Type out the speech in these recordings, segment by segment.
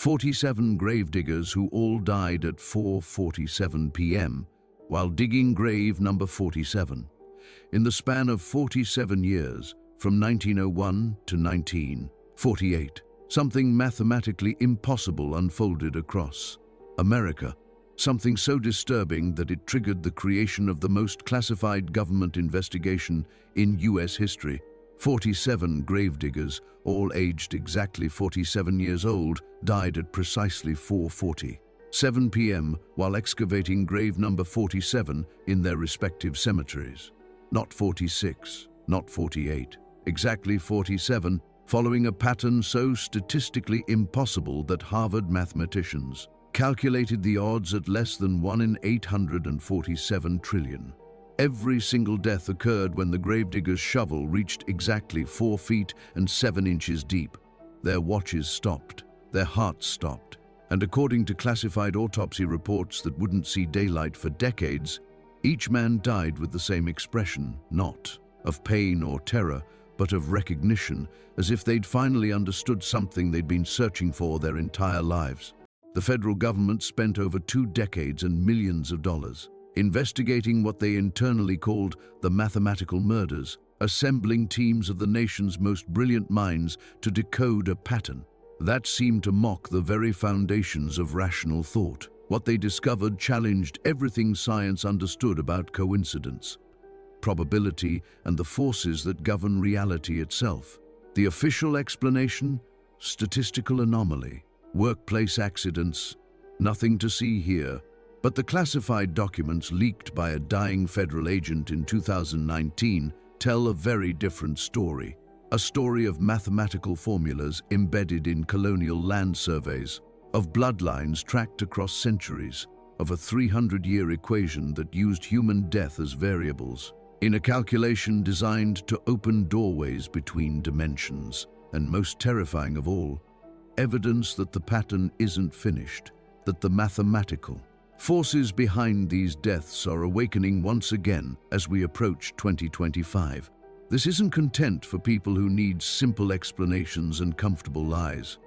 47 gravediggers who all died at 4:47 p.m. while digging grave number 47. In the span of 47 years, from 1901 to 1948, something mathematically impossible unfolded across America. Something so disturbing that it triggered the creation of the most classified government investigation in U.S. history. 47 gravediggers, all aged exactly 47 years old, died at precisely 4:47 p.m. while excavating grave number 47 in their respective cemeteries. Not 46, not 48, exactly 47, following a pattern so statistically impossible that Harvard mathematicians calculated the odds at less than 1 in 847 trillion. Every single death occurred when the gravediggers' shovel reached exactly 4 feet and 7 inches deep. Their watches stopped, their hearts stopped, and according to classified autopsy reports that wouldn't see daylight for decades, each man died with the same expression, not of pain or terror, but of recognition, as if they'd finally understood something they'd been searching for their entire lives. The federal government spent over 2 decades and millions of dollars investigating what they internally called the mathematical murders, assembling teams of the nation's most brilliant minds to decode a pattern that seemed to mock the very foundations of rational thought. What they discovered challenged everything science understood about coincidence, probability, and the forces that govern reality itself. The official explanation? Statistical anomaly, workplace accidents, nothing to see here. But the classified documents leaked by a dying federal agent in 2019 tell a very different story. A story of mathematical formulas embedded in colonial land surveys, of bloodlines tracked across centuries, of a 300-year equation that used human death as variables, in a calculation designed to open doorways between dimensions. And most terrifying of all, evidence that the pattern isn't finished, that the mathematical forces behind these deaths are awakening once again as we approach 2025. This isn't content for people who need simple explanations and comfortable lies.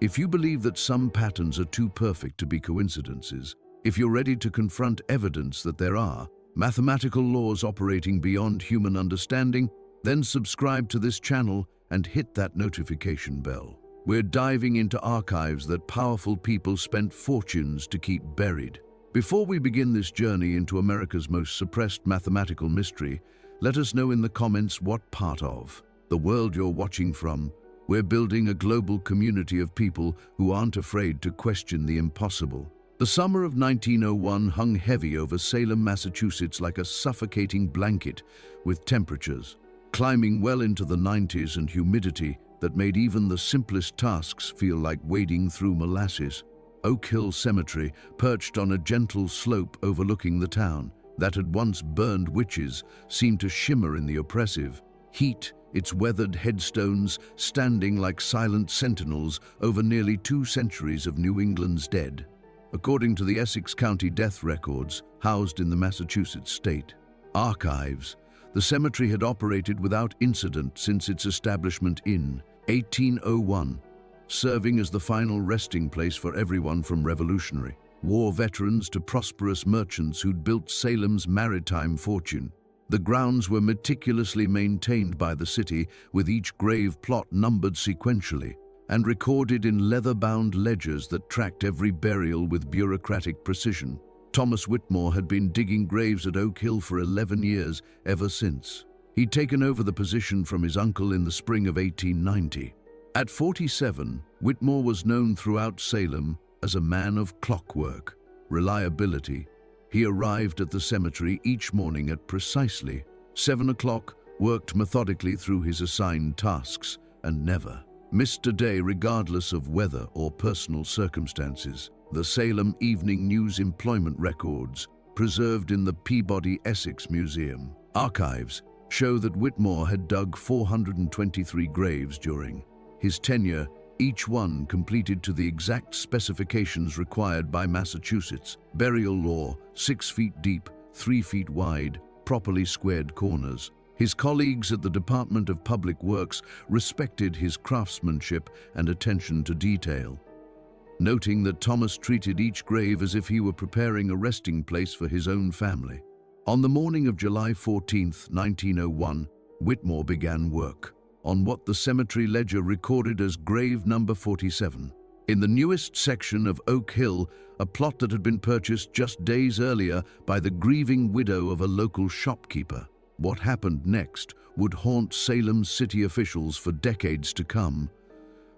If you believe that some patterns are too perfect to be coincidences, if you're ready to confront evidence that there are mathematical laws operating beyond human understanding, then subscribe to this channel and hit that notification bell. We're diving into archives that powerful people spent fortunes to keep buried. Before we begin this journey into America's most suppressed mathematical mystery, let us know in the comments what part of the world you're watching from. We're building a global community of people who aren't afraid to question the impossible. The summer of 1901 hung heavy over Salem, Massachusetts like a suffocating blanket, with temperatures climbing well into the 90s and humidity that made even the simplest tasks feel like wading through molasses. Oak Hill Cemetery, perched on a gentle slope overlooking the town that had once burned witches, seemed to shimmer in the oppressive heat, its weathered headstones standing like silent sentinels over nearly 2 centuries of New England's dead. According to the Essex County death records housed in the Massachusetts State Archives, the cemetery had operated without incident since its establishment in 1801, serving as the final resting place for everyone from Revolutionary War veterans to prosperous merchants who'd built Salem's maritime fortune. The grounds were meticulously maintained by the city, with each grave plot numbered sequentially and recorded in leather-bound ledgers that tracked every burial with bureaucratic precision. Thomas Whitmore had been digging graves at Oak Hill for 11 years ever since. He'd taken over the position from his uncle in the spring of 1890. At 47, Whitmore was known throughout Salem as a man of clockwork, reliability. He arrived at the cemetery each morning at precisely 7 o'clock, worked methodically through his assigned tasks, and never missed a day regardless of weather or personal circumstances. The Salem Evening News employment records, preserved in the Peabody Essex Museum archives, show that Whitmore had dug 423 graves during his tenure, each one completed to the exact specifications required by Massachusetts burial law: 6 feet deep, 3 feet wide, properly squared corners. His colleagues at the Department of Public Works respected his craftsmanship and attention to detail. noting that Thomas treated each grave as if he were preparing a resting place for his own family. On the morning of July 14, 1901, Whitmore began work on what the cemetery ledger recorded as grave number 47. In the newest section of Oak Hill, a plot that had been purchased just days earlier by the grieving widow of a local shopkeeper. What happened next would haunt Salem city officials for decades to come,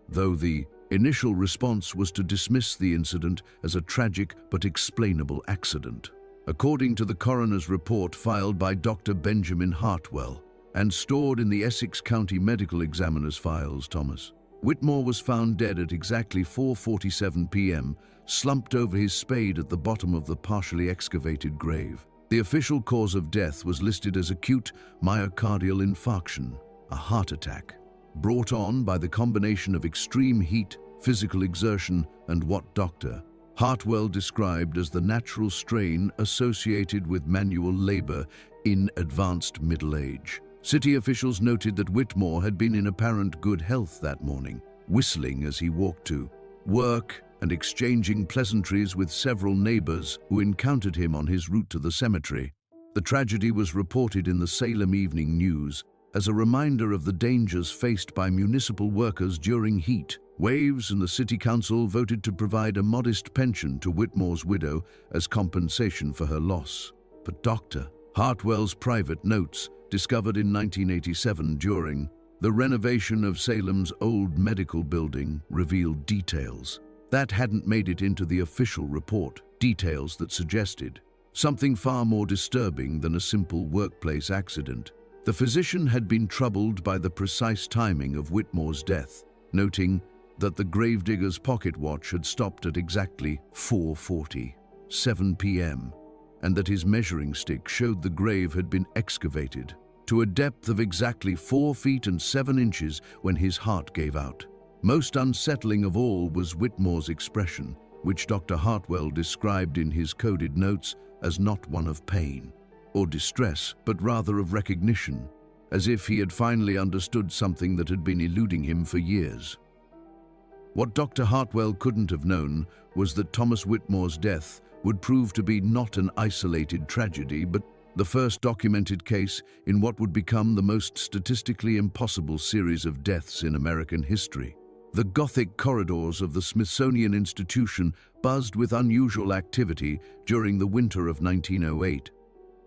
though the initial response was to dismiss the incident as a tragic but explainable accident. According to the coroner's report filed by Dr. Benjamin Hartwell and stored in the Essex County Medical Examiner's files, Thomas Whitmore was found dead at exactly 4:47 p.m., slumped over his spade at the bottom of the partially excavated grave. The official cause of death was listed as acute myocardial infarction, a heart attack, brought on by the combination of extreme heat, physical exertion, and what Dr. Hartwell described as the natural strain associated with manual labor in advanced middle age. City officials noted that Whitmore had been in apparent good health that morning, whistling as he walked to work and exchanging pleasantries with several neighbors who encountered him on his route to the cemetery. The tragedy was reported in the Salem Evening News as a reminder of the dangers faced by municipal workers during heat waves, and the city council voted to provide a modest pension to Whitmore's widow as compensation for her loss. But Dr. Hartwell's private notes, discovered in 1987 during the renovation of Salem's old medical building, revealed details that hadn't made it into the official report, details that suggested something far more disturbing than a simple workplace accident. The physician had been troubled by the precise timing of Whitmore's death, noting that the gravedigger's pocket watch had stopped at exactly 4:47 p.m., and that his measuring stick showed the grave had been excavated to a depth of exactly 4 feet and 7 inches when his heart gave out. Most unsettling of all was Whitmore's expression, which Dr. Hartwell described in his coded notes as not one of pain or distress, but rather of recognition, as if he had finally understood something that had been eluding him for years. What Dr. Hartwell couldn't have known was that Thomas Whitmore's death would prove to be not an isolated tragedy, but the first documented case in what would become the most statistically impossible series of deaths in American history. The Gothic corridors of the Smithsonian Institution buzzed with unusual activity during the winter of 1908,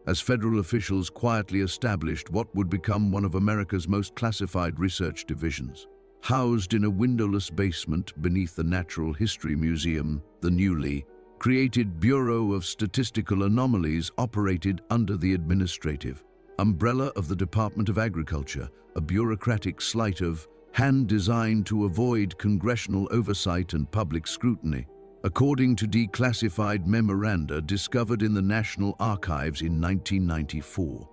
as federal officials quietly established what would become one of America's most classified research divisions. Housed in a windowless basement beneath the Natural History Museum, the newly created Bureau of Statistical Anomalies operated under the administrative umbrella of the Department of Agriculture, a bureaucratic sleight of hand designed to avoid congressional oversight and public scrutiny. According to declassified memoranda discovered in the National Archives in 1994,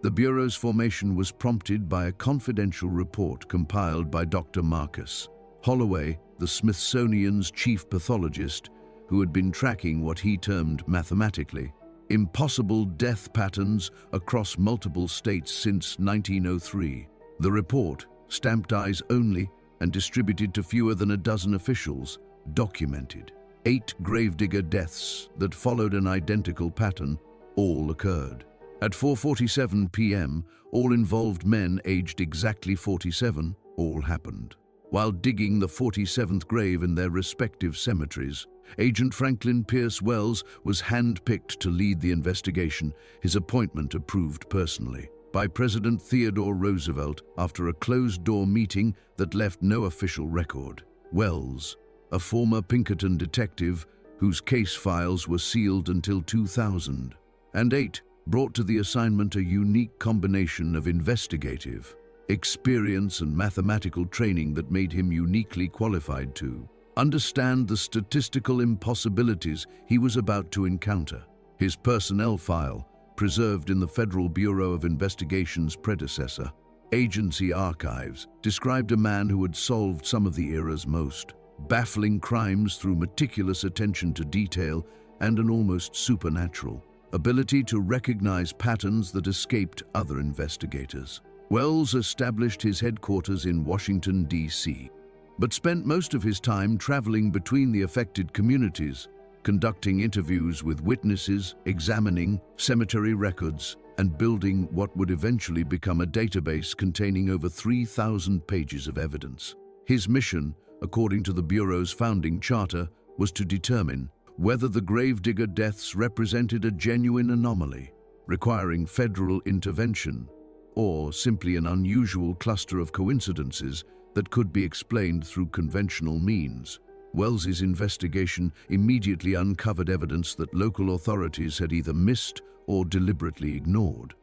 the Bureau's formation was prompted by a confidential report compiled by Dr. Marcus Holloway, the Smithsonian's chief pathologist, who had been tracking what he termed mathematically impossible death patterns across multiple states since 1903. The report, stamped eyes only and distributed to fewer than a dozen officials, documented 8 gravedigger deaths that followed an identical pattern. All occurred at 4:47 p.m. All involved men aged exactly 47. All happened while digging the 47th grave in their respective cemeteries. Agent Franklin Pierce Wells was hand-picked to lead the investigation, his appointment approved personally by President Theodore Roosevelt after a closed-door meeting that left no official record. Wells, a former Pinkerton detective whose case files were sealed until 2008, brought to the assignment a unique combination of investigative experience and mathematical training that made him uniquely qualified to understand the statistical impossibilities he was about to encounter. His personnel file, preserved in the Federal Bureau of Investigation's predecessor, Agency Archives, described a man who had solved some of the era's most baffling crimes through meticulous attention to detail and an almost supernatural ability to recognize patterns that escaped other investigators. Wells established his headquarters in Washington, D.C., but spent most of his time traveling between the affected communities, conducting interviews with witnesses, examining cemetery records, and building what would eventually become a database containing over 3,000 pages of evidence. His mission, according to the Bureau's founding charter, was to determine whether the Gravedigger deaths represented a genuine anomaly, requiring federal intervention, or simply an unusual cluster of coincidences that could be explained through conventional means. Wells's investigation immediately uncovered evidence that local authorities had either missed or deliberately ignored.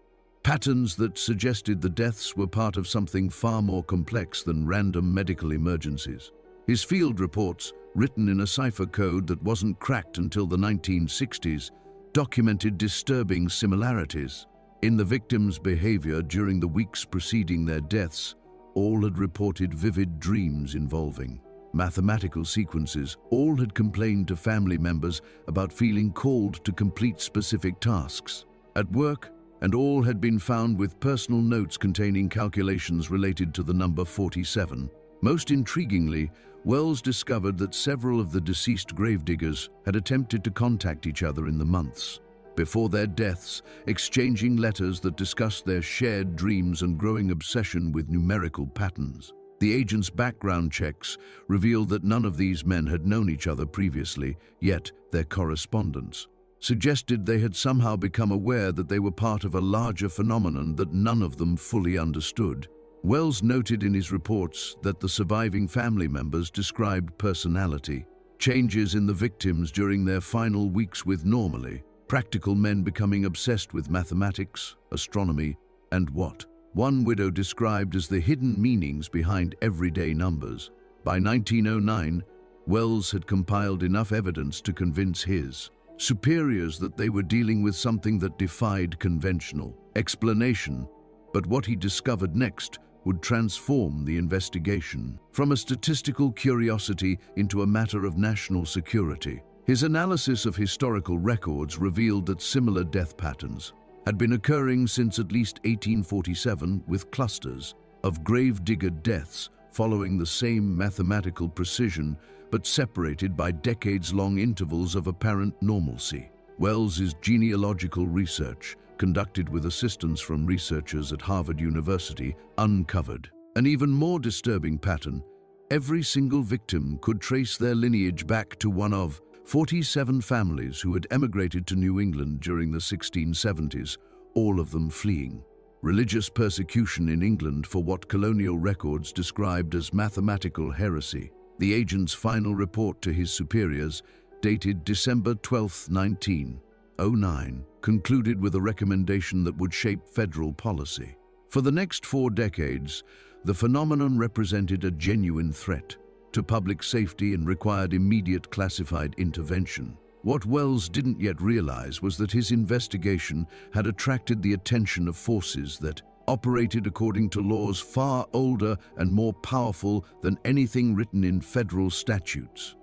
Patterns that suggested the deaths were part of something far more complex than random medical emergencies. His field reports, written in a cipher code that wasn't cracked until the 1960s, documented disturbing similarities. In the victims' behavior during the weeks preceding their deaths, all had reported vivid dreams involving mathematical sequences. All had complained to family members about feeling called to complete specific tasks at work, and all had been found with personal notes containing calculations related to the number 47. Most intriguingly, Wells discovered that several of the deceased gravediggers had attempted to contact each other in the months before their deaths, exchanging letters that discussed their shared dreams and growing obsession with numerical patterns. The agent's background checks revealed that none of these men had known each other previously, yet their correspondence suggested they had somehow become aware that they were part of a larger phenomenon that none of them fully understood. Wells noted in his reports that the surviving family members described personality changes in the victims during their final weeks, with normally practical men becoming obsessed with mathematics, astronomy, and what one widow described as the hidden meanings behind everyday numbers. By 1909, Wells had compiled enough evidence to convince his superiors that they were dealing with something that defied conventional explanation, but what he discovered next would transform the investigation from a statistical curiosity into a matter of national security. His analysis of historical records revealed that similar death patterns had been occurring since at least 1847, with clusters of gravedigger deaths following the same mathematical precision but separated by decades-long intervals of apparent normalcy. Wells's genealogical research, conducted with assistance from researchers at Harvard University, uncovered an even more disturbing pattern. Every single victim could trace their lineage back to one of 47 families who had emigrated to New England during the 1670s, all of them fleeing religious persecution in England for what colonial records described as mathematical heresy. The agent's final report to his superiors, dated December 12, 1909, concluded with a recommendation that would shape federal policy. For the next 4 decades, the phenomenon represented a genuine threat to public safety and required immediate classified intervention. What Wells didn't yet realize was that his investigation had attracted the attention of forces that operated according to laws far older and more powerful than anything written in federal statutes.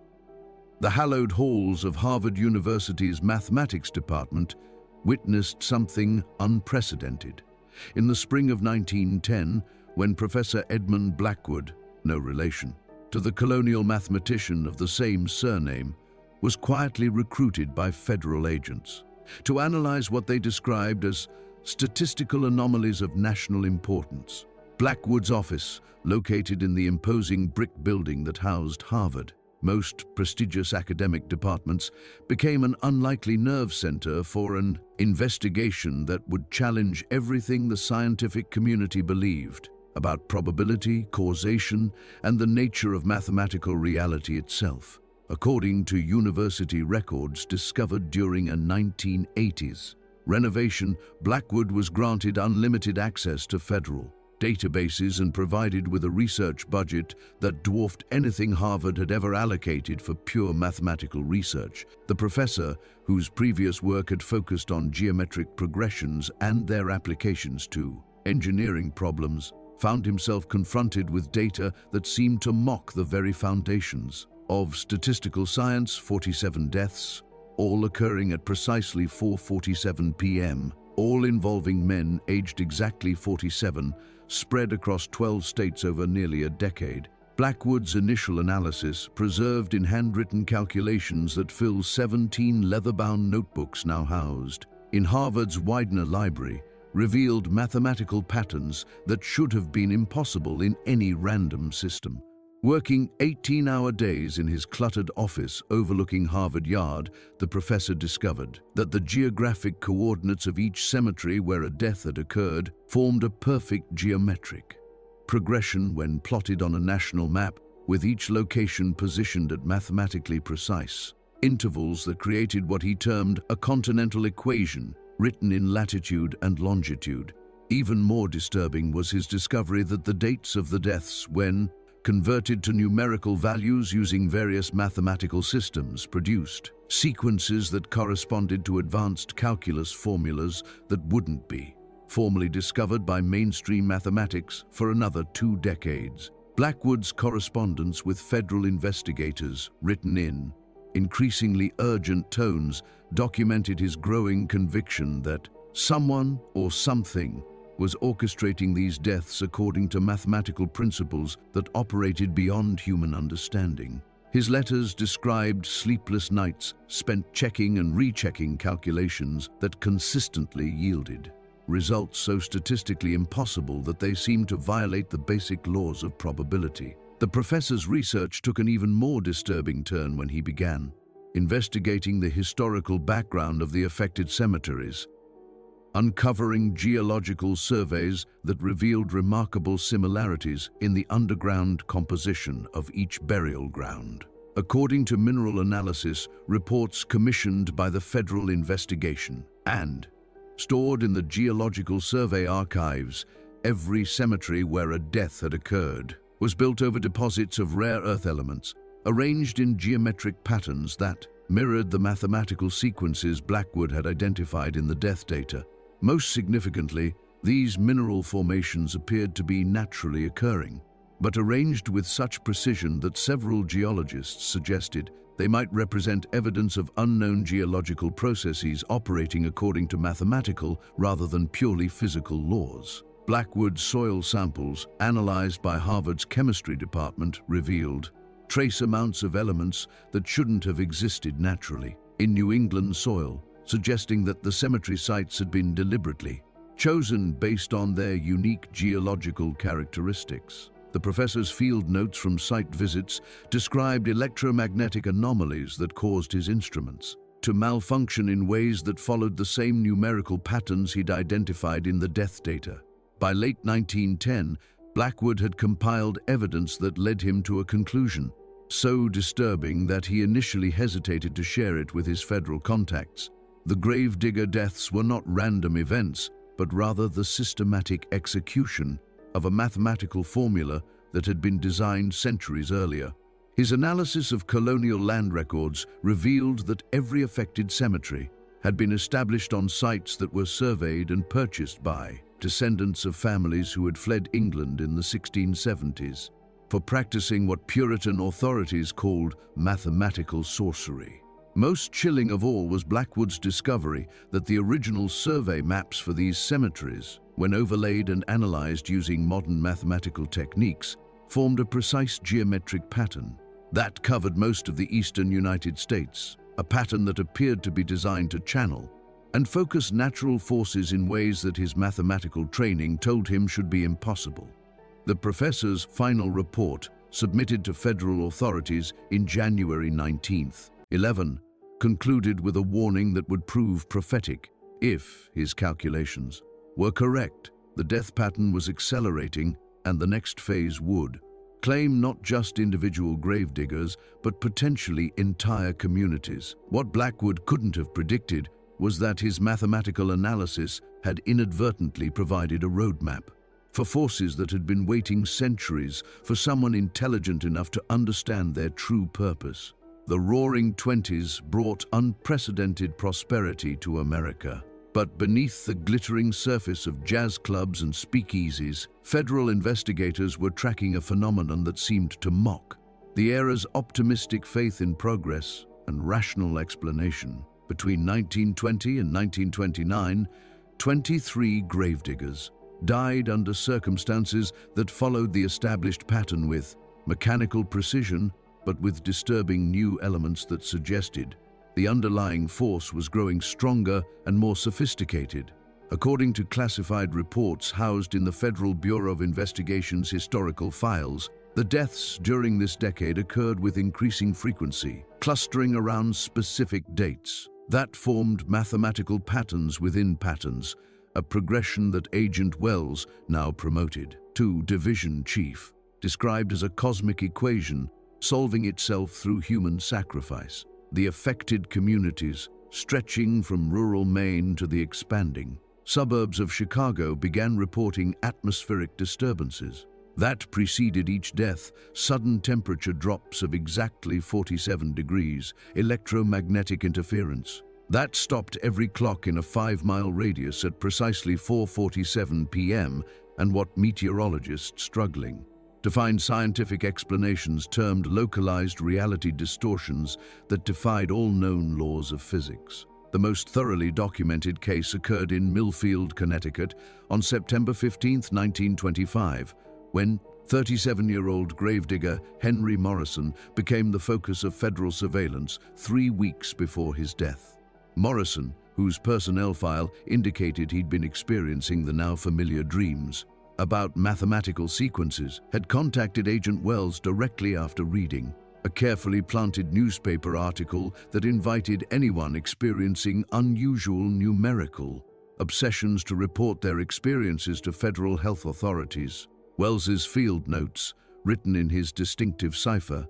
The hallowed halls of Harvard University's mathematics department witnessed something unprecedented. In the spring of 1910, when Professor Edmund Blackwood, no relation to the colonial mathematician of the same surname, was quietly recruited by federal agents to analyze what they described as statistical anomalies of national importance. Blackwood's office, located in the imposing brick building that housed Harvard, most prestigious academic departments, became an unlikely nerve center for an investigation that would challenge everything the scientific community believed about probability, causation, and the nature of mathematical reality itself. According to university records discovered during a 1980s renovation, Blackwood was granted unlimited access to federal databases and provided with a research budget that dwarfed anything Harvard had ever allocated for pure mathematical research. The professor, whose previous work had focused on geometric progressions and their applications to engineering problems, found himself confronted with data that seemed to mock the very foundations of statistical science. 47 deaths, all occurring at precisely 4:47 p.m., all involving men aged exactly 47, spread across 12 states over nearly a decade. Blackwood's initial analysis, preserved in handwritten calculations that fill 17 leather-bound notebooks now housed in Harvard's Widener Library, revealed mathematical patterns that should have been impossible in any random system. Working 18-hour days in his cluttered office overlooking Harvard Yard, the professor discovered that the geographic coordinates of each cemetery where a death had occurred formed a perfect geometric progression when plotted on a national map, with each location positioned at mathematically precise intervals that created what he termed a continental equation written in latitude and longitude. Even more disturbing was his discovery that the dates of the deaths, when converted to numerical values using various mathematical systems, produced sequences that corresponded to advanced calculus formulas that wouldn't be formally discovered by mainstream mathematics for another 2 decades. Blackwood's correspondence with federal investigators, written in increasingly urgent tones, documented his growing conviction that someone or something was orchestrating these deaths according to mathematical principles that operated beyond human understanding. His letters described sleepless nights spent checking and rechecking calculations that consistently yielded results so statistically impossible that they seemed to violate the basic laws of probability. The professor's research took an even more disturbing turn when he began investigating the historical background of the affected cemeteries, uncovering geological surveys that revealed remarkable similarities in the underground composition of each burial ground. According to mineral analysis reports commissioned by the Federal Investigation and stored in the Geological Survey archives, every cemetery where a death had occurred was built over deposits of rare earth elements, arranged in geometric patterns that mirrored the mathematical sequences Blackwood had identified in the death data. Most significantly, these mineral formations appeared to be naturally occurring, but arranged with such precision that several geologists suggested they might represent evidence of unknown geological processes operating according to mathematical rather than purely physical laws. Blackwood's soil samples, analyzed by Harvard's chemistry department, revealed trace amounts of elements that shouldn't have existed naturally in New England soil, suggesting that the cemetery sites had been deliberately chosen based on their unique geological characteristics. The professor's field notes from site visits described electromagnetic anomalies that caused his instruments to malfunction in ways that followed the same numerical patterns he'd identified in the death data. By late 1910, Blackwood had compiled evidence that led him to a conclusion so disturbing that he initially hesitated to share it with his federal contacts. The Gravedigger deaths were not random events, but rather the systematic execution of a mathematical formula that had been designed centuries earlier. His analysis of colonial land records revealed that every affected cemetery had been established on sites that were surveyed and purchased by descendants of families who had fled England in the 1670s for practicing what Puritan authorities called mathematical sorcery. Most chilling of all was Blackwood's discovery that the original survey maps for these cemeteries, when overlaid and analyzed using modern mathematical techniques, formed a precise geometric pattern that covered most of the eastern United States, a pattern that appeared to be designed to channel and focus natural forces in ways that his mathematical training told him should be impossible. The professor's final report, submitted to federal authorities in January 1911, concluded with a warning that would prove prophetic if his calculations were correct. The death pattern was accelerating, and the next phase would claim not just individual gravediggers, but potentially entire communities. What Blackwood couldn't have predicted was that his mathematical analysis had inadvertently provided a roadmap for forces that had been waiting centuries for someone intelligent enough to understand their true purpose. The Roaring Twenties brought unprecedented prosperity to America. But beneath the glittering surface of jazz clubs and speakeasies, federal investigators were tracking a phenomenon that seemed to mock the era's optimistic faith in progress and rational explanation. Between 1920 and 1929, 23 gravediggers died under circumstances that followed the established pattern, with mechanical precision, but with disturbing new elements that suggested the underlying force was growing stronger and more sophisticated. According to classified reports housed in the Federal Bureau of Investigation's historical files, the deaths during this decade occurred with increasing frequency, clustering around specific dates. That formed mathematical patterns within patterns, a progression that Agent Wells now promoted to Division Chief, described as a cosmic equation solving itself through human sacrifice. The affected communities, stretching from rural Maine to the expanding suburbs of Chicago, began reporting atmospheric disturbances. That preceded each death, sudden temperature drops of exactly 47 degrees, electromagnetic interference. That stopped every clock in a 5-mile radius at precisely 4:47 p.m. and what meteorologists struggling to find scientific explanations termed localized reality distortions that defied all known laws of physics. The most thoroughly documented case occurred in Millfield, Connecticut on September 15, 1925, when 37-year-old gravedigger Henry Morrison became the focus of federal surveillance 3 weeks before his death. Morrison, whose personnel file indicated he'd been experiencing the now familiar dreams about mathematical sequences, had contacted Agent Wells directly after reading a carefully planted newspaper article that invited anyone experiencing unusual numerical obsessions to report their experiences to federal health authorities. Wells's field notes, written in his distinctive cipher,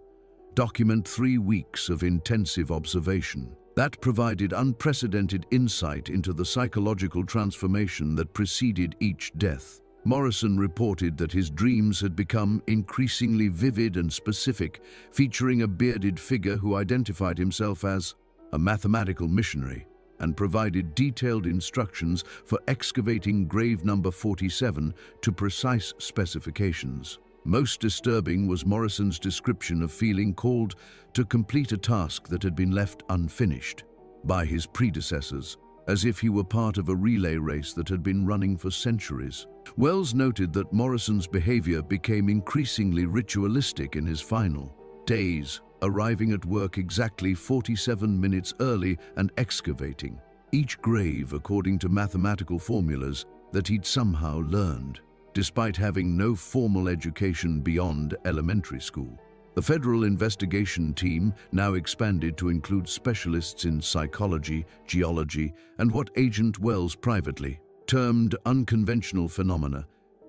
document 3 weeks of intensive observation. That provided unprecedented insight into the psychological transformation that preceded each death. Morrison reported that his dreams had become increasingly vivid and specific, featuring a bearded figure who identified himself as a mathematical missionary and provided detailed instructions for excavating grave number 47 to precise specifications. Most disturbing was Morrison's description of feeling called to complete a task that had been left unfinished by his predecessors, as if he were part of a relay race that had been running for centuries. Wells noted that Morrison's behavior became increasingly ritualistic in his final days, arriving at work exactly 47 minutes early and excavating each grave according to mathematical formulas that he'd somehow learned, despite having no formal education beyond elementary school. The federal investigation team, now expanded to include specialists in psychology, geology, and what Agent Wells privately termed unconventional phenomena,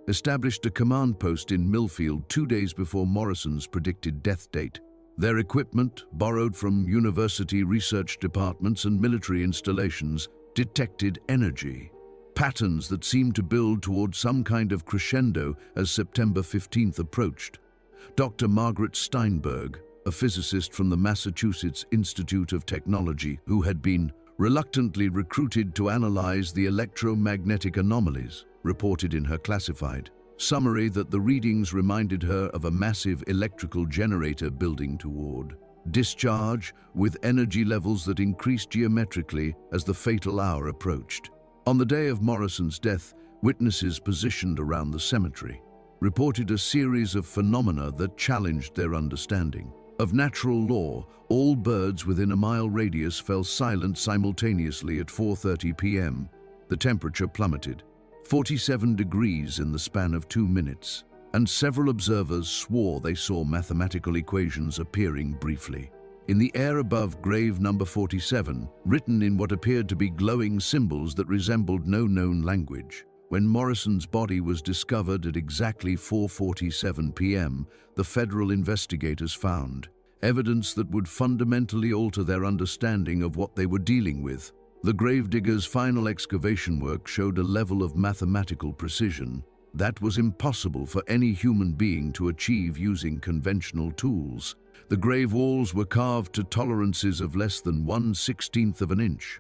established a command post in Millfield 2 days before Morrison's predicted death date. Their equipment, borrowed from university research departments and military installations, detected energy patterns that seemed to build toward some kind of crescendo as September 15th approached. Dr. Margaret Steinberg, a physicist from the Massachusetts Institute of Technology who had been reluctantly recruited to analyze the electromagnetic anomalies, reported in her classified summary that the readings reminded her of a massive electrical generator building toward discharge, with energy levels that increased geometrically as the fatal hour approached. On the day of Morrison's death, witnesses positioned around the cemetery reported a series of phenomena that challenged their understanding of natural law. All birds within a mile radius fell silent simultaneously at 4:30 p.m. The temperature plummeted 47 degrees in the span of 2 minutes, and several observers swore they saw mathematical equations appearing briefly in the air above grave number 47, written in what appeared to be glowing symbols that resembled no known language. When Morrison's body was discovered at exactly 4:47 p.m., the federal investigators found evidence that would fundamentally alter their understanding of what they were dealing with. The gravediggers' final excavation work showed a level of mathematical precision that was impossible for any human being to achieve using conventional tools. The grave walls were carved to tolerances of less than 1/16th of an inch,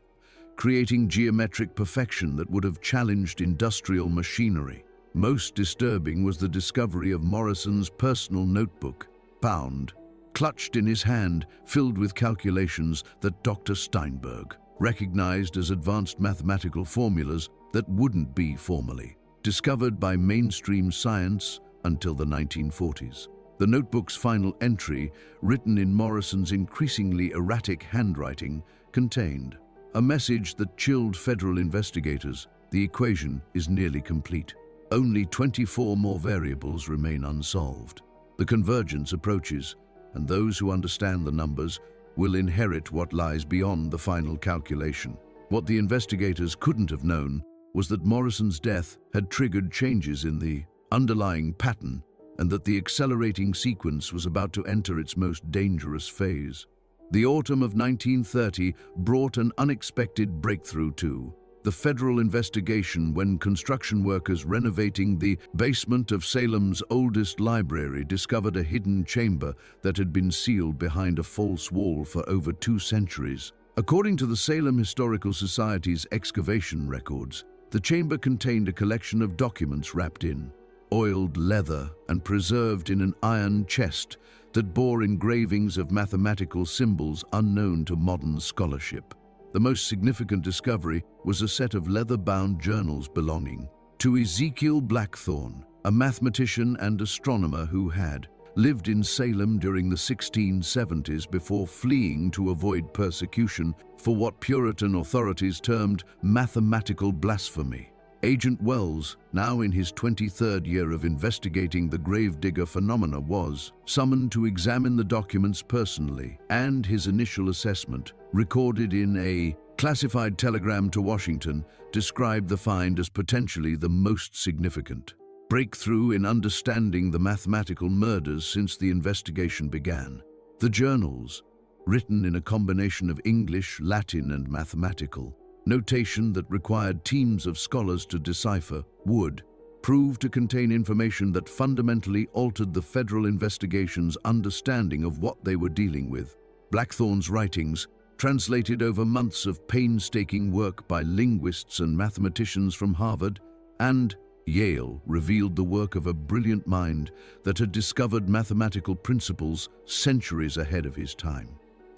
creating geometric perfection that would have challenged industrial machinery. Most disturbing was the discovery of Morrison's personal notebook, bound, clutched in his hand, filled with calculations that Dr. Steinberg recognized as advanced mathematical formulas that wouldn't be formally discovered by mainstream science until the 1940s. The notebook's final entry, written in Morrison's increasingly erratic handwriting, contained a message that chilled federal investigators. The equation is nearly complete. Only 24 more variables remain unsolved. The convergence approaches, and those who understand the numbers will inherit what lies beyond the final calculation. What the investigators couldn't have known was that Morrison's death had triggered changes in the underlying pattern, and that the accelerating sequence was about to enter its most dangerous phase. The autumn of 1930 brought an unexpected breakthrough to the federal investigation when construction workers renovating the basement of Salem's oldest library discovered a hidden chamber that had been sealed behind a false wall for over 2 centuries. According to the Salem Historical Society's excavation records, the chamber contained a collection of documents wrapped in oiled leather and preserved in an iron chest that bore engravings of mathematical symbols unknown to modern scholarship. The most significant discovery was a set of leather-bound journals belonging to Ezekiel Blackthorne, a mathematician and astronomer who had lived in Salem during the 1670s before fleeing to avoid persecution for what Puritan authorities termed mathematical blasphemy. Agent Wells, now in his 23rd year of investigating the gravedigger phenomena, was summoned to examine the documents personally, and his initial assessment, recorded in a classified telegram to Washington, described the find as potentially the most significant breakthrough in understanding the mathematical murders since the investigation began. The journals, written in a combination of English, Latin, and mathematical notation that required teams of scholars to decipher, would prove to contain information that fundamentally altered the federal investigation's understanding of what they were dealing with. Blackthorne's writings, translated over months of painstaking work by linguists and mathematicians from Harvard and Yale, revealed the work of a brilliant mind that had discovered mathematical principles centuries ahead of his time.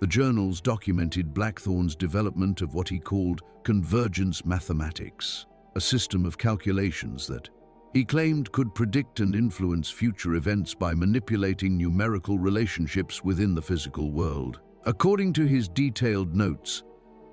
The journals documented Blackthorne's development of what he called convergence mathematics, a system of calculations that he claimed could predict and influence future events by manipulating numerical relationships within the physical world. According to his detailed notes,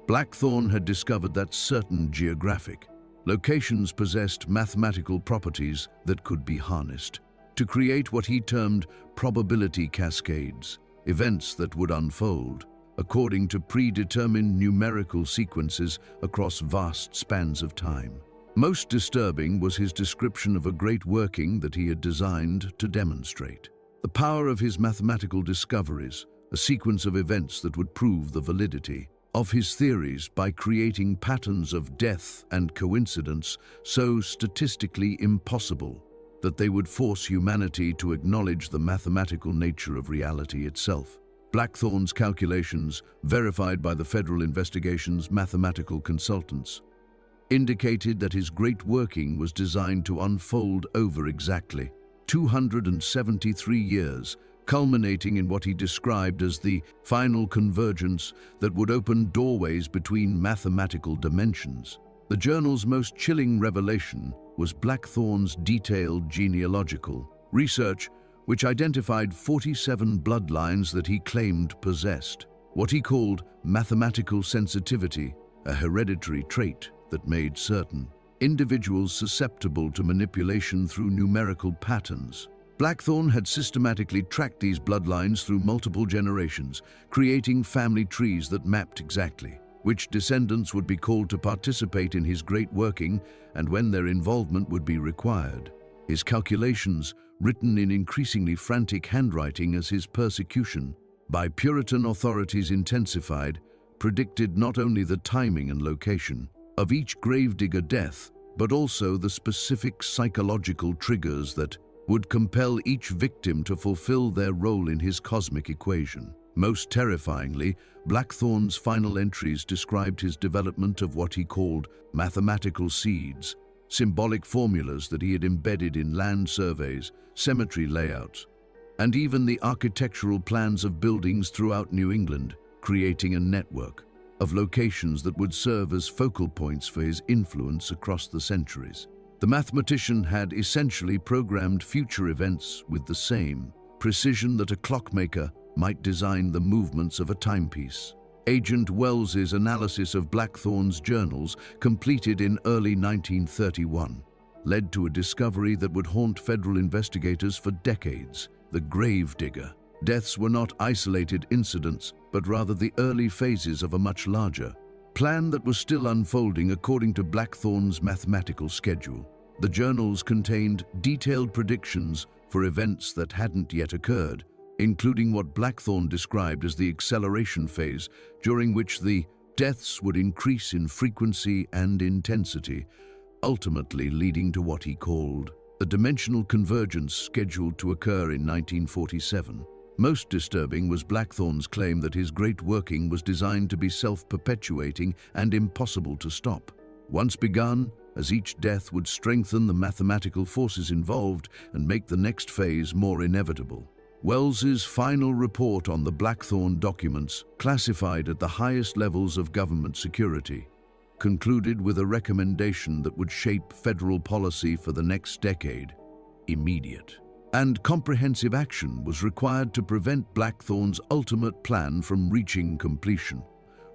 Blackthorne had discovered that certain geographic locations possessed mathematical properties that could be harnessed to create what he termed probability cascades, events that would unfold according to predetermined numerical sequences across vast spans of time. Most disturbing was his description of a great working that he had designed to demonstrate the power of his mathematical discoveries, a sequence of events that would prove the validity of his theories by creating patterns of death and coincidence so statistically impossible that they would force humanity to acknowledge the mathematical nature of reality itself. Blackthorne's calculations, verified by the federal investigation's mathematical consultants, indicated that his great working was designed to unfold over exactly 273 years, culminating in what he described as the final convergence that would open doorways between mathematical dimensions. The journal's most chilling revelation was Blackthorne's detailed genealogical research, which identified 47 bloodlines that he claimed possessed what he called mathematical sensitivity, a hereditary trait that made certain individuals susceptible to manipulation through numerical patterns. Blackthorne had systematically tracked these bloodlines through multiple generations, creating family trees that mapped exactly which descendants would be called to participate in his great working and when their involvement would be required. His calculations, written in increasingly frantic handwriting as his persecution by Puritan authorities intensified, predicted not only the timing and location of each gravedigger death, but also the specific psychological triggers that would compel each victim to fulfill their role in his cosmic equation. Most terrifyingly, Blackthorne's final entries described his development of what he called mathematical seeds, symbolic formulas that he had embedded in land surveys, cemetery layouts, and even the architectural plans of buildings throughout New England, creating a network of locations that would serve as focal points for his influence across the centuries. The mathematician had essentially programmed future events with the same precision that a clockmaker might design the movements of a timepiece. Agent Wells's analysis of Blackthorne's journals, completed in early 1931, led to a discovery that would haunt federal investigators for decades: the Gravedigger. Deaths were not isolated incidents, but rather the early phases of a much larger plan that was still unfolding according to Blackthorne's mathematical schedule. The journals contained detailed predictions for events that hadn't yet occurred, including what Blackthorne described as the acceleration phase, during which the deaths would increase in frequency and intensity, ultimately leading to what he called the dimensional convergence scheduled to occur in 1947. Most disturbing was Blackthorne's claim that his great working was designed to be self-perpetuating and impossible to stop. Once begun, as each death would strengthen the mathematical forces involved and make the next phase more inevitable. Wells's final report on the Blackthorne documents, classified at the highest levels of government security, concluded with a recommendation that would shape federal policy for the next decade: immediate and comprehensive action was required to prevent Blackthorne's ultimate plan from reaching completion,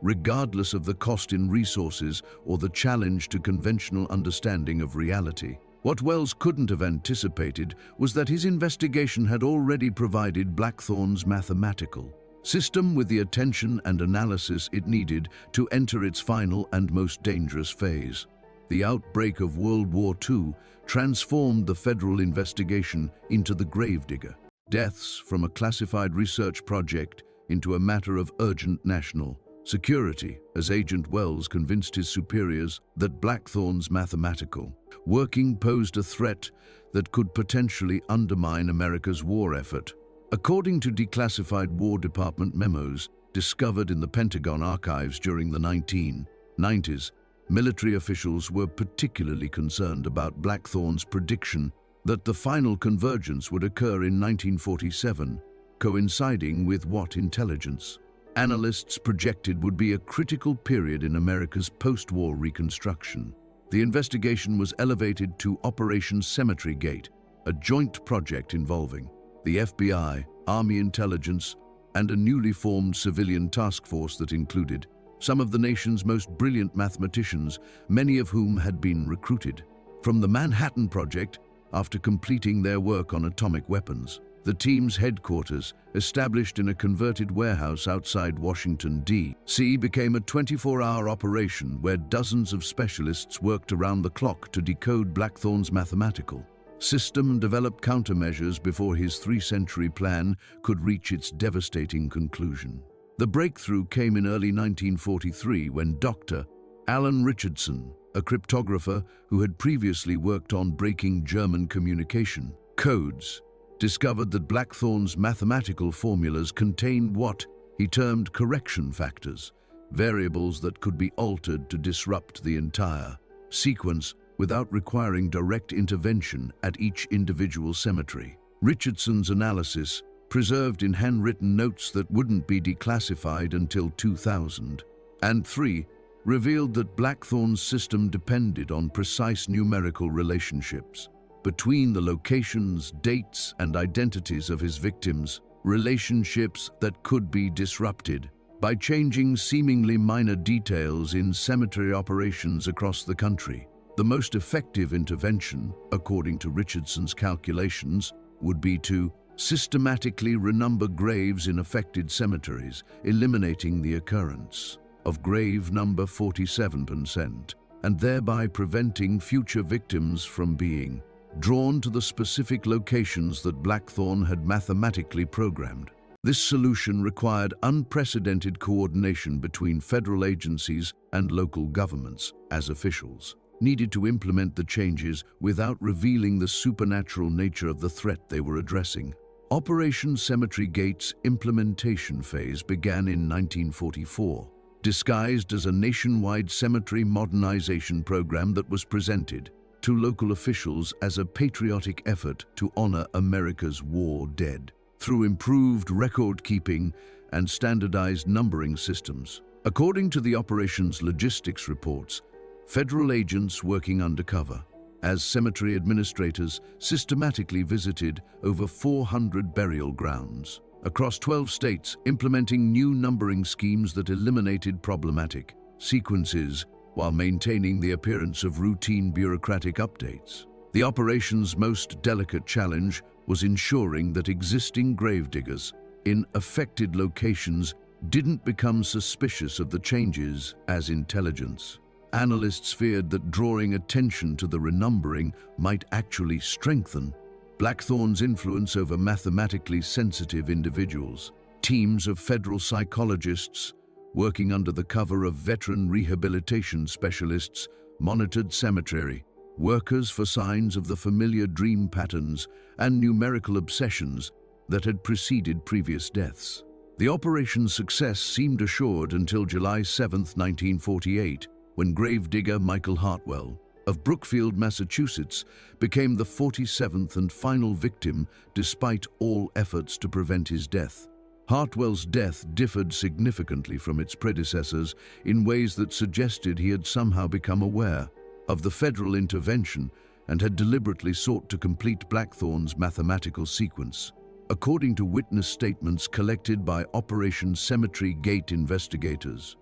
regardless of the cost in resources or the challenge to conventional understanding of reality. What Wells couldn't have anticipated was that his investigation had already provided Blackthorne's mathematical system with the attention and analysis it needed to enter its final and most dangerous phase. The outbreak of World War II transformed the federal investigation into the Gravedigger. Deaths from a classified research project into a matter of urgent national security, as Agent Wells convinced his superiors that Blackthorne's mathematical working posed a threat that could potentially undermine America's war effort. According to declassified War Department memos discovered in the Pentagon archives during the 1990s, military officials were particularly concerned about Blackthorne's prediction that the final convergence would occur in 1947, coinciding with what intelligence analysts projected would be a critical period in America's post-war reconstruction. The investigation was elevated to Operation Cemetery Gate, a joint project involving the FBI, Army intelligence, and a newly formed civilian task force that included some of the nation's most brilliant mathematicians, many of whom had been recruited from the Manhattan Project after completing their work on atomic weapons. The team's headquarters, established in a converted warehouse outside Washington, D.C., became a 24-hour operation where dozens of specialists worked around the clock to decode Blackthorne's mathematical system and develop countermeasures before his 3-century plan could reach its devastating conclusion. The breakthrough came in early 1943 when Dr. Alan Richardson, a cryptographer who had previously worked on breaking German communication codes, discovered that Blackthorne's mathematical formulas contained what he termed correction factors, variables that could be altered to disrupt the entire sequence without requiring direct intervention at each individual cemetery. Richardson's analysis, preserved in handwritten notes that wouldn't be declassified until 2003, revealed that Blackthorne's system depended on precise numerical relationships between the locations, dates, and identities of his victims, relationships that could be disrupted by changing seemingly minor details in cemetery operations across the country. The most effective intervention, according to Richardson's calculations, would be to systematically renumber graves in affected cemeteries, eliminating the occurrence of grave number 47%, and thereby preventing future victims from being drawn to the specific locations that Blackthorne had mathematically programmed. This solution required unprecedented coordination between federal agencies and local governments, as officials needed to implement the changes without revealing the supernatural nature of the threat they were addressing. Operation Cemetery Gate's implementation phase began in 1944, disguised as a nationwide cemetery modernization program that was presented to local officials as a patriotic effort to honor America's war dead through improved record-keeping and standardized numbering systems. According to the operation's logistics reports, federal agents working undercover as cemetery administrators systematically visited over 400 burial grounds across 12 states, implementing new numbering schemes that eliminated problematic sequences while maintaining the appearance of routine bureaucratic updates. The operation's most delicate challenge was ensuring that existing gravediggers in affected locations didn't become suspicious of the changes as intelligence. Analysts feared that drawing attention to the renumbering might actually strengthen Blackthorn's influence over mathematically sensitive individuals. Teams of federal psychologists, working under the cover of veteran rehabilitation specialists, monitored cemetery workers for signs of the familiar dream patterns and numerical obsessions that had preceded previous deaths. The operation's success seemed assured until July 7, 1948, when gravedigger Michael Hartwell of Brookfield, Massachusetts, became the 47th and final victim despite all efforts to prevent his death. Hartwell's death differed significantly from its predecessors in ways that suggested he had somehow become aware of the federal intervention and had deliberately sought to complete Blackthorn's mathematical sequence. According to witness statements collected by Operation Cemetery Gate investigators,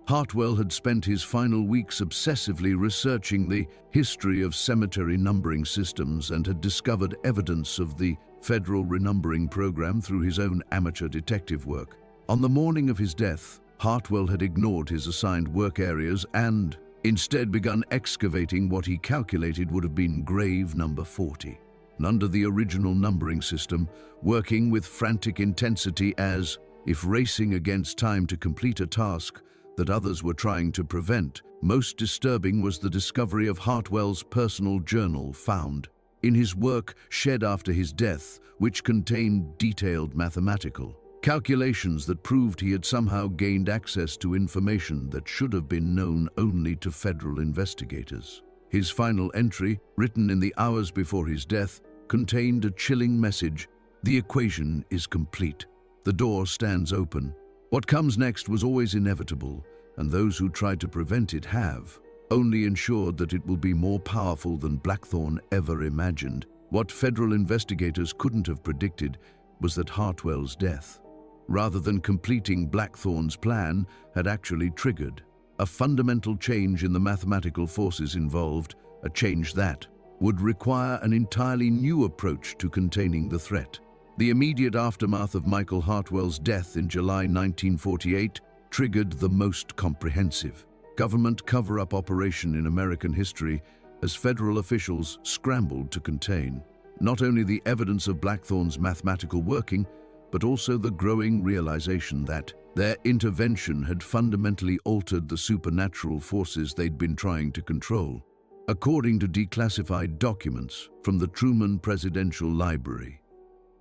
Hartwell had spent his final weeks obsessively researching the history of cemetery numbering systems and had discovered evidence of the federal renumbering program through his own amateur detective work. On the morning of his death, Hartwell had ignored his assigned work areas and instead begun excavating what he calculated would have been grave number 40. And under the original numbering system, working with frantic intensity as if racing against time to complete a task that others were trying to prevent. Most disturbing was the discovery of Hartwell's personal journal found in his work shed after his death, which contained detailed mathematical calculations that proved he had somehow gained access to information that should have been known only to federal investigators. His final entry, written in the hours before his death, contained a chilling message: "The equation is complete. The door stands open. What comes next was always inevitable, and those who tried to prevent it have only ensured that it will be more powerful than Blackthorn ever imagined." What federal investigators couldn't have predicted was that Hartwell's death, rather than completing Blackthorn's plan, had actually triggered a fundamental change in the mathematical forces involved, a change that would require an entirely new approach to containing the threat. The immediate aftermath of Michael Hartwell's death in July 1948 triggered the most comprehensive government cover-up operation in American history as federal officials scrambled to contain not only the evidence of Blackthorn's mathematical working, but also the growing realization that their intervention had fundamentally altered the supernatural forces they'd been trying to control. According to declassified documents from the Truman Presidential Library,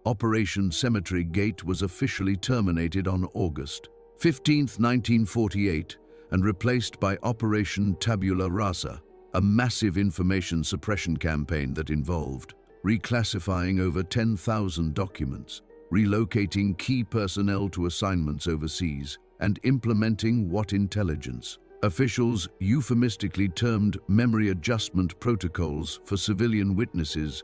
Operation Cemetery Gate was officially terminated on August 15, 1948, and replaced by Operation Tabula Rasa, a massive information suppression campaign that involved reclassifying over 10,000 documents, relocating key personnel to assignments overseas, and implementing what intelligence officials euphemistically termed memory adjustment protocols for civilian witnesses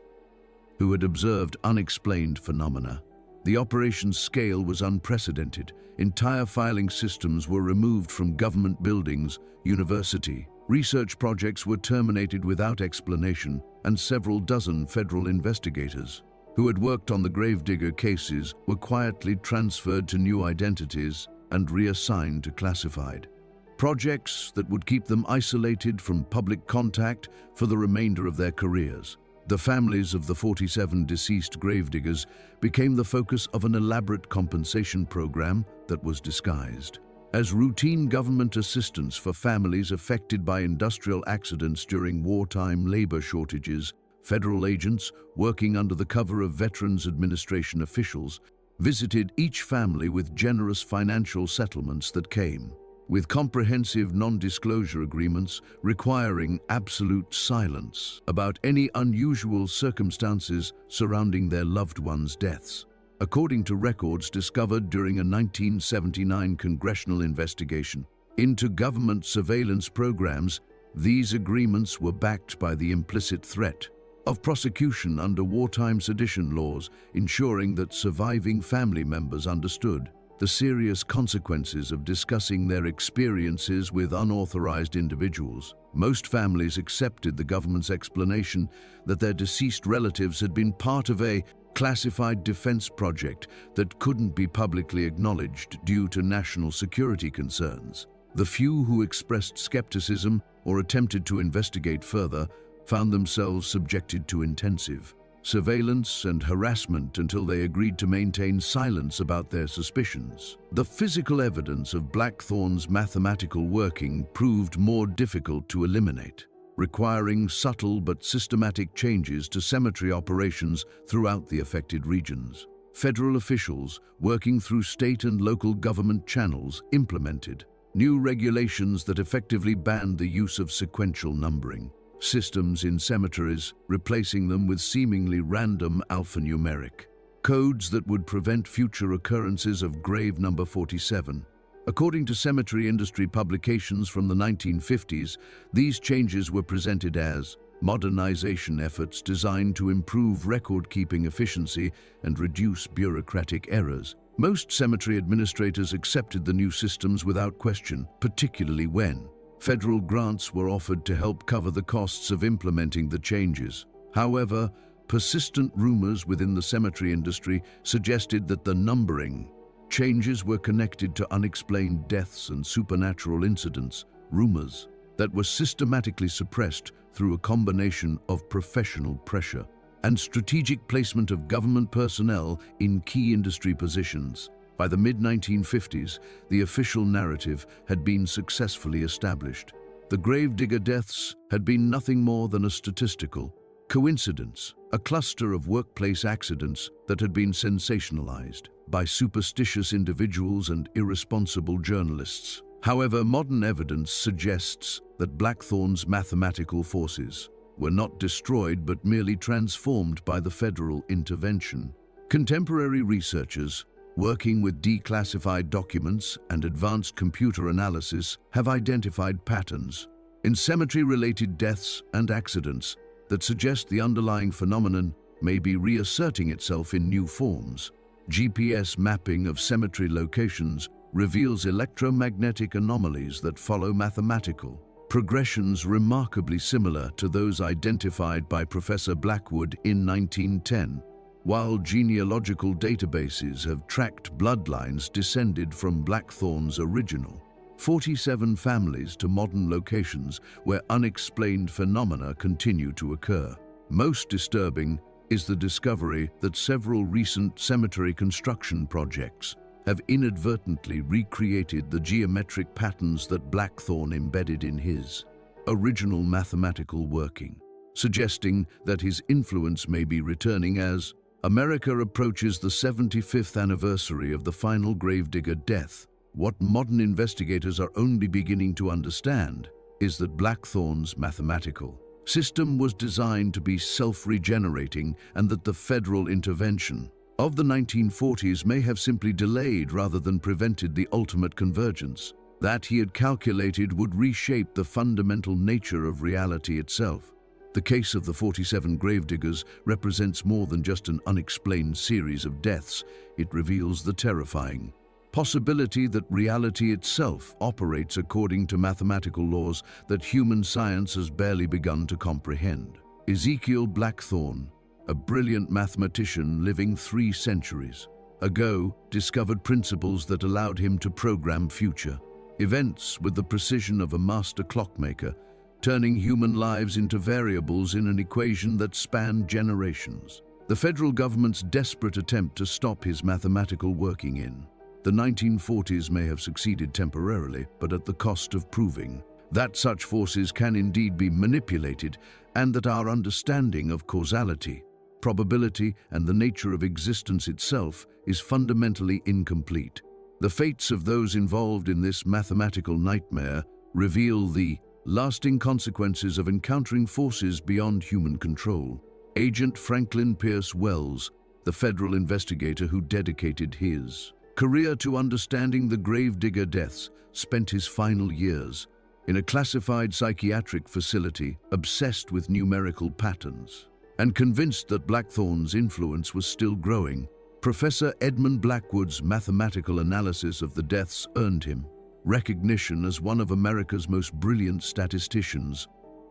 who had observed unexplained phenomena. The operation's scale was unprecedented. Entire filing systems were removed from government buildings, university. Research projects were terminated without explanation, and several dozen federal investigators who had worked on the gravedigger cases were quietly transferred to new identities and reassigned to classified projects that would keep them isolated from public contact for the remainder of their careers. The families of the 47 deceased gravediggers became the focus of an elaborate compensation program that was disguised as routine government assistance for families affected by industrial accidents during wartime labor shortages. Federal agents, working under the cover of Veterans Administration officials, visited each family with generous financial settlements that came with comprehensive non-disclosure agreements requiring absolute silence about any unusual circumstances surrounding their loved ones' deaths. According to records discovered during a 1979 congressional investigation into government surveillance programs, These agreements were backed by the implicit threat of prosecution under wartime sedition laws, ensuring that surviving family members understood the serious consequences of discussing their experiences with unauthorized individuals. Most families accepted the government's explanation that their deceased relatives had been part of a classified defense project that couldn't be publicly acknowledged due to national security concerns. The few who expressed skepticism or attempted to investigate further found themselves subjected to intensive surveillance and harassment until they agreed to maintain silence about their suspicions. The physical evidence of Blackthorn's mathematical working proved more difficult to eliminate, requiring subtle but systematic changes to cemetery operations throughout the affected regions. Federal officials, working through state and local government channels, implemented new regulations that effectively banned the use of sequential numbering systems in cemeteries, replacing them with seemingly random alphanumeric codes that would prevent future occurrences of grave number 47. According to cemetery industry publications from the 1950s, these changes were presented as modernization efforts designed to improve record-keeping efficiency and reduce bureaucratic errors. Most cemetery administrators accepted the new systems without question, particularly when federal grants were offered to help cover the costs of implementing the changes. However, persistent rumors within the cemetery industry suggested that the numbering changes were connected to unexplained deaths and supernatural incidents, rumors that were systematically suppressed through a combination of professional pressure and strategic placement of government personnel in key industry positions. By the mid-1950s, the official narrative had been successfully established. The Gravedigger deaths had been nothing more than a statistical coincidence, a cluster of workplace accidents that had been sensationalized by superstitious individuals and irresponsible journalists. However, modern evidence suggests that Blackthorn's mathematical forces were not destroyed but merely transformed by the federal intervention. Contemporary researchers working with declassified documents and advanced computer analysis have identified patterns in cemetery-related deaths and accidents that suggest the underlying phenomenon may be reasserting itself in new forms. GPS mapping of cemetery locations reveals electromagnetic anomalies that follow mathematical progressions remarkably similar to those identified by Professor Blackwood in 1910. While genealogical databases have tracked bloodlines descended from Blackthorn's original 47 families to modern locations where unexplained phenomena continue to occur. Most disturbing is the discovery that several recent cemetery construction projects have inadvertently recreated the geometric patterns that Blackthorn embedded in his original mathematical working, suggesting that his influence may be returning as America approaches the 75th anniversary of the final Gravedigger death. What modern investigators are only beginning to understand is that Blackthorn's mathematical system was designed to be self-regenerating and that the federal intervention of the 1940s may have simply delayed rather than prevented the ultimate convergence that he had calculated would reshape the fundamental nature of reality itself. The case of the 47 Gravediggers represents more than just an unexplained series of deaths. It reveals the terrifying possibility that reality itself operates according to mathematical laws that human science has barely begun to comprehend. Ezekiel Blackthorn, a brilliant mathematician living 3 centuries ago, discovered principles that allowed him to program future events with the precision of a master clockmaker, turning human lives into variables in an equation that spanned generations. The federal government's desperate attempt to stop his mathematical working in the 1940s may have succeeded temporarily, but at the cost of proving that such forces can indeed be manipulated and that our understanding of causality, probability, and the nature of existence itself is fundamentally incomplete. The fates of those involved in this mathematical nightmare reveal the lasting consequences of encountering forces beyond human control. Agent Franklin Pierce Wells, the federal investigator who dedicated his career to understanding the Gravedigger deaths, spent his final years in a classified psychiatric facility obsessed with numerical patterns. And convinced that Blackthorne's influence was still growing, Professor Edmund Blackwood's mathematical analysis of the deaths earned him recognition as one of America's most brilliant statisticians,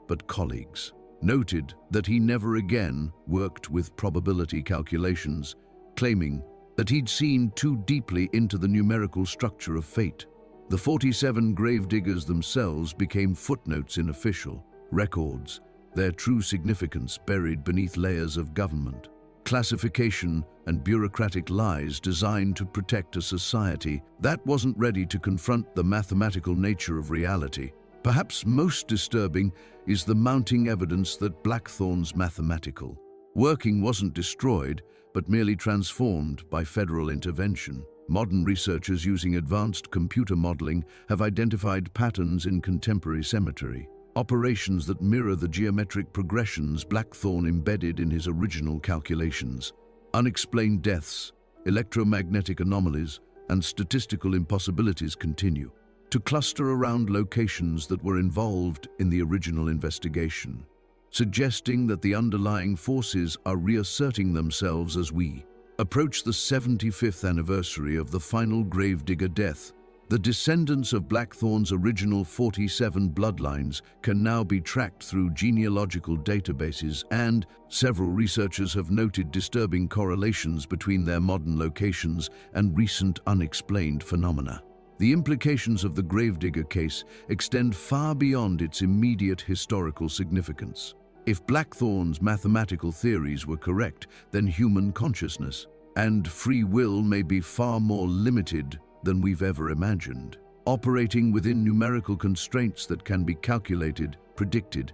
but colleagues noted that he never again worked with probability calculations, claiming that he'd seen too deeply into the numerical structure of fate. The 47 gravediggers themselves became footnotes in official records, their true significance buried beneath layers of government, classification, and bureaucratic lies designed to protect a society that wasn't ready to confront the mathematical nature of reality. Perhaps most disturbing is the mounting evidence that Blackthorne's mathematical working wasn't destroyed, but merely transformed by federal intervention. Modern researchers using advanced computer modeling have identified patterns in contemporary cemetery operations that mirror the geometric progressions Blackthorne embedded in his original calculations. Unexplained deaths, electromagnetic anomalies, and statistical impossibilities continue to cluster around locations that were involved in the original investigation, suggesting that the underlying forces are reasserting themselves as we approach the 75th anniversary of the final gravedigger death. The descendants of Blackthorne's original 47 bloodlines can now be tracked through genealogical databases, and several researchers have noted disturbing correlations between their modern locations and recent unexplained phenomena. The implications of the gravedigger case extend far beyond its immediate historical significance. If Blackthorne's mathematical theories were correct, then human consciousness and free will may be far more limited than we've ever imagined, operating within numerical constraints that can be calculated, predicted,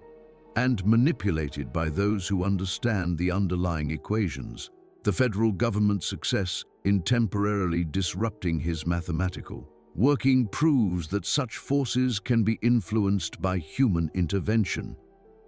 and manipulated by those who understand the underlying equations. The federal government's success in temporarily disrupting his mathematical working proves that such forces can be influenced by human intervention.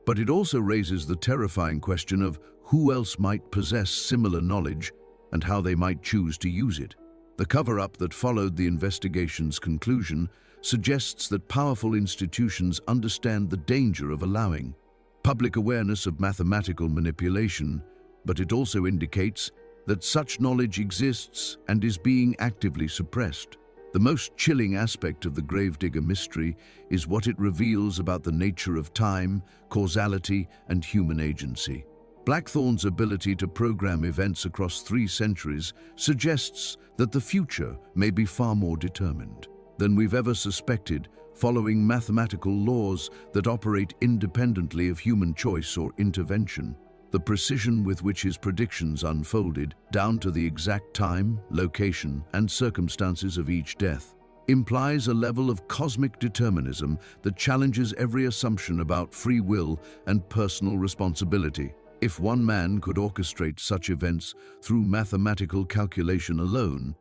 But it also raises the terrifying question of who else might possess similar knowledge and how they might choose to use it. The cover-up that followed the investigation's conclusion suggests that powerful institutions understand the danger of allowing public awareness of mathematical manipulation, but it also indicates that such knowledge exists and is being actively suppressed. The most chilling aspect of the gravedigger mystery is what it reveals about the nature of time, causality, and human agency. Blackthorne's ability to program events across 3 centuries suggests that the future may be far more determined than we've ever suspected, following mathematical laws that operate independently of human choice or intervention. The precision with which his predictions unfolded, down to the exact time, location, and circumstances of each death, implies a level of cosmic determinism that challenges every assumption about free will and personal responsibility. If one man could orchestrate such events through mathematical calculation alone,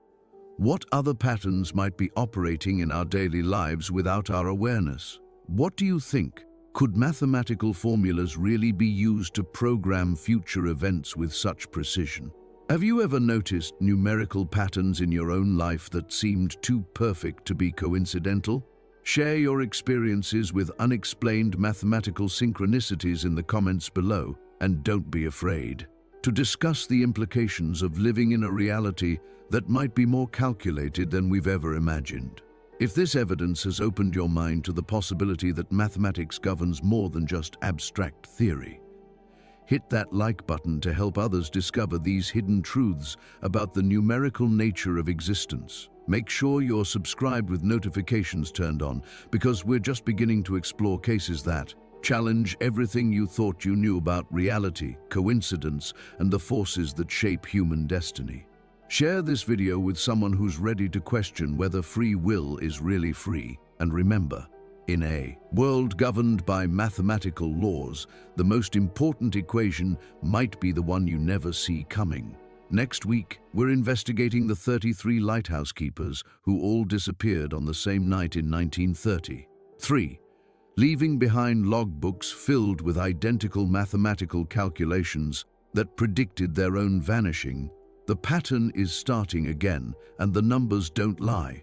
what other patterns might be operating in our daily lives without our awareness? What do you think? Could mathematical formulas really be used to program future events with such precision? Have you ever noticed numerical patterns in your own life that seemed too perfect to be coincidental? Share your experiences with unexplained mathematical synchronicities in the comments below, and don't be afraid to discuss the implications of living in a reality that might be more calculated than we've ever imagined. If this evidence has opened your mind to the possibility that mathematics governs more than just abstract theory, hit that like button to help others discover these hidden truths about the numerical nature of existence. Make sure you're subscribed with notifications turned on, because we're just beginning to explore cases that challenge everything you thought you knew about reality, coincidence, and the forces that shape human destiny. Share this video with someone who's ready to question whether free will is really free. And remember, in a world governed by mathematical laws, the most important equation might be the one you never see coming. Next week, we're investigating the 33 lighthouse keepers who all disappeared on the same night in 1933, leaving behind logbooks filled with identical mathematical calculations that predicted their own vanishing. The pattern is starting again, and the numbers don't lie.